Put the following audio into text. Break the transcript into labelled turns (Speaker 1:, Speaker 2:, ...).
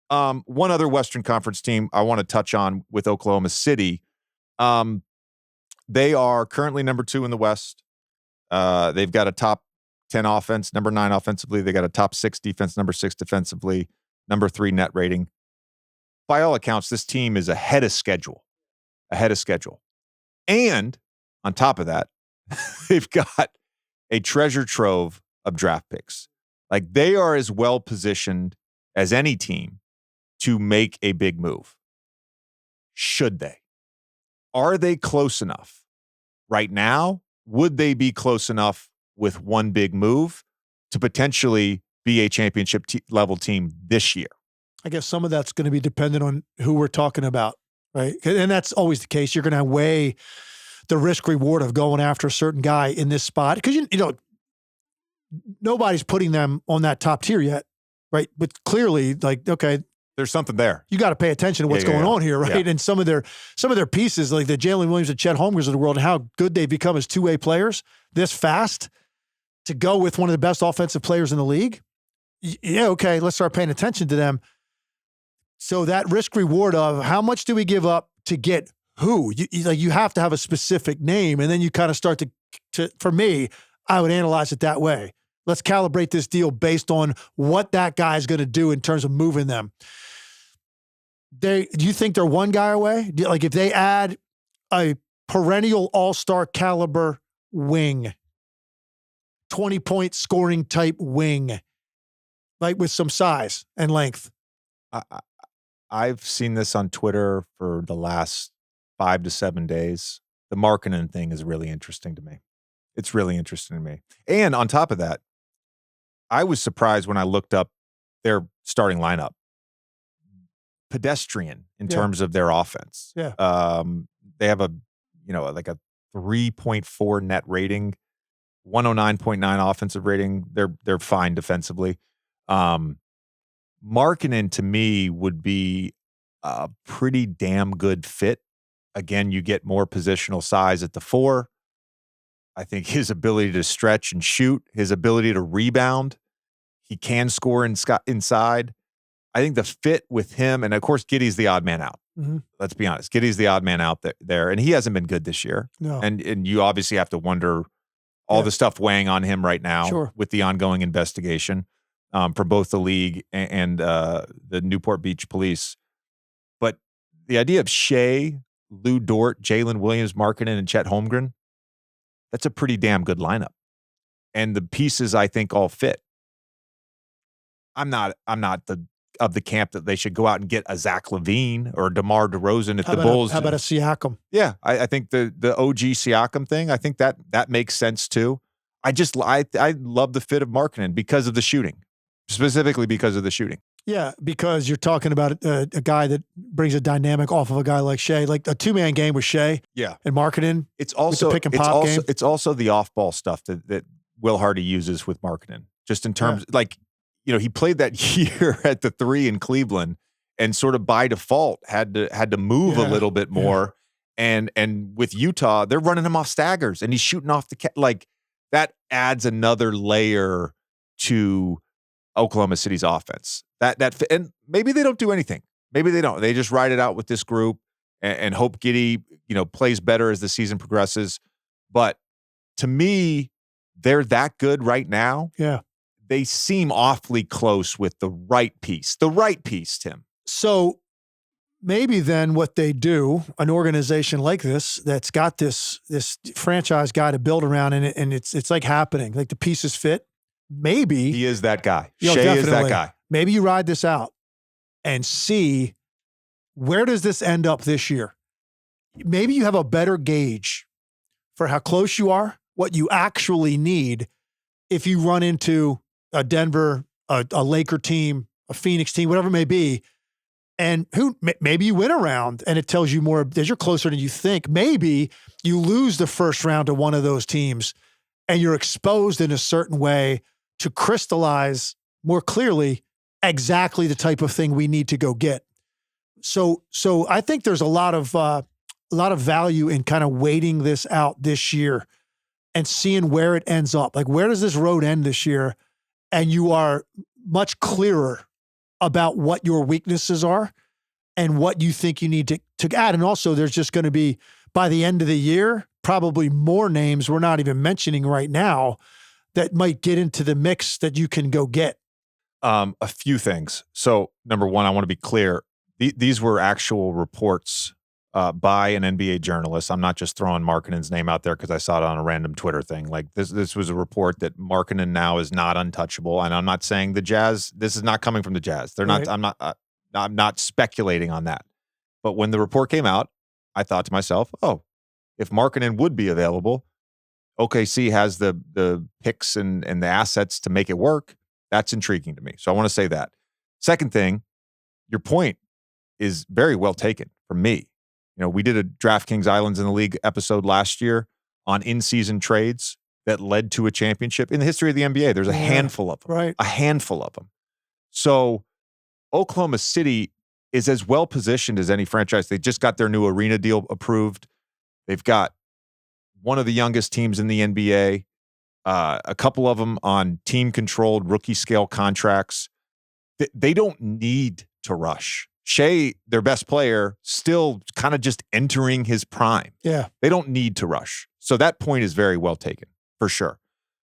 Speaker 1: One other Western Conference team I want to touch on with Oklahoma City. They are currently number 2 in the West. They've got a top 10 offense, number 9 offensively. They got a top 6 defense, number 6 defensively, number 3 net rating. By all accounts, this team is ahead of schedule. And on top of that, they've got a treasure trove of draft picks. Like, they are as well positioned as any team to make a big move. Should they? Are they close enough? Right now, would they be close enough with one big move to potentially be a championship level team this year?
Speaker 2: I guess some of that's going to be dependent on who we're talking about, right? And that's always the case. You're going to weigh the risk reward of going after a certain guy in this spot, because you know nobody's putting them on that top tier yet, right? But clearly, like, okay,
Speaker 1: there's something there.
Speaker 2: You got to pay attention to what's going on here, right? Yeah. And some of their pieces, like the Jalen Williams and Chet Holmgren of the world, and how good they've become as two-way players this fast to go with one of the best offensive players in the league. Yeah, okay, let's start paying attention to them. So that risk reward of how much do we give up to get who? You have to have a specific name, and then you kind of start to. For me, I would analyze it that way. Let's calibrate this deal based on what that guy's going to do in terms of moving them. Do you think they're one guy away? Like, if they add a perennial all-star caliber wing, 20-point scoring type wing, like with some size and length?
Speaker 1: I've seen this on Twitter for the last 5 to 7 days. The Markkanen thing is really interesting to me. It's really interesting to me. And on top of that, I was surprised when I looked up their starting lineup. Pedestrian in terms of their offense.
Speaker 2: Yeah.
Speaker 1: They have a 3.4 net rating, 109.9 offensive rating. They're fine defensively. Markkanen to me would be a pretty damn good fit. Again, you get more positional size at the 4. I think his ability to stretch and shoot, his ability to rebound, he can score inside. I think the fit with him, and of course, Giddey's the odd man out.
Speaker 2: Mm-hmm.
Speaker 1: Let's be honest. Giddey's the odd man out there, and he hasn't been good this year.
Speaker 2: No.
Speaker 1: And you obviously have to wonder all the stuff weighing on him right now with the ongoing investigation for both the league and the Newport Beach Police. But the idea of Shai, Lou Dort, Jalen Williams, Markkanen, and Chet Holmgren, that's a pretty damn good lineup. And the pieces, I think, all fit. I'm not of the camp that they should go out and get a Zach LaVine or DeMar DeRozan if the Bulls.
Speaker 2: How about a Siakam?
Speaker 1: Yeah, I think the OG Siakam thing, I think that makes sense too. I love the fit of Markkanen because of the shooting, specifically because of the shooting.
Speaker 2: Yeah, because you're talking about a guy that brings a dynamic off of a guy like Shai, like a 2-man game with Shai.
Speaker 1: Yeah,
Speaker 2: and Markkanen.
Speaker 1: It's also
Speaker 2: pick and pop game.
Speaker 1: It's also the off-ball stuff that Will Hardy uses with Markkanen, just in terms like. He played that year at the 3 in Cleveland and sort of by default had to move a little bit more. Yeah. And with Utah, they're running him off staggers and he's shooting off like that adds another layer to Oklahoma City's offense. And maybe they don't do anything. Maybe they don't. They just ride it out with this group and hope Giddey, plays better as the season progresses. But to me, they're that good right now.
Speaker 2: Yeah.
Speaker 1: They seem awfully close with the right piece. The right piece, Tim.
Speaker 2: So maybe then what they do, an organization like this that's got this franchise guy to build around in it, and it's like happening, like the pieces fit. Maybe
Speaker 1: he is that guy. Shai is that guy.
Speaker 2: Maybe you ride this out and see where does this end up this year. Maybe you have a better gauge for how close you are, what you actually need if you run into a Denver, a Laker team, a Phoenix team, whatever it may be, and maybe you win a round and it tells you more as you're closer than you think. Maybe you lose the first round to one of those teams and you're exposed in a certain way to crystallize more clearly exactly the type of thing we need to go get. So I think there's a lot of value in kind of waiting this out this year and seeing where it ends up. Like, where does this road end this year? And you are much clearer about what your weaknesses are and what you think you need to add. And also, there's just going to be, by the end of the year, probably more names we're not even mentioning right now that might get into the mix that you can go get.
Speaker 1: A few things. So, number one, I want to be clear. These were actual reports by an NBA journalist. I'm not just throwing Markkanen's name out there because I saw it on a random Twitter thing. Like this was a report that Markkanen now is not untouchable. And I'm not saying the Jazz. This is not coming from the Jazz. They're not.
Speaker 2: Right.
Speaker 1: I'm not speculating on that. But when the report came out, I thought to myself, oh, if Markkanen would be available, OKC has the picks and the assets to make it work. That's intriguing to me. So I want to say that. Second thing, your point is very well taken from me. You know, we did a DraftKings Islands in the League episode last year on in-season trades that led to a championship. In the history of the NBA, there's a handful of them.
Speaker 2: Right.
Speaker 1: A handful of them. So Oklahoma City is as well positioned as any franchise. They just got their new arena deal approved. They've got one of the youngest teams in the NBA, a couple of them on team-controlled rookie-scale contracts. They don't need to rush. Shai, their best player, still kind of just entering his prime.
Speaker 2: Yeah.
Speaker 1: They don't need to rush. So that point is very well taken, for sure.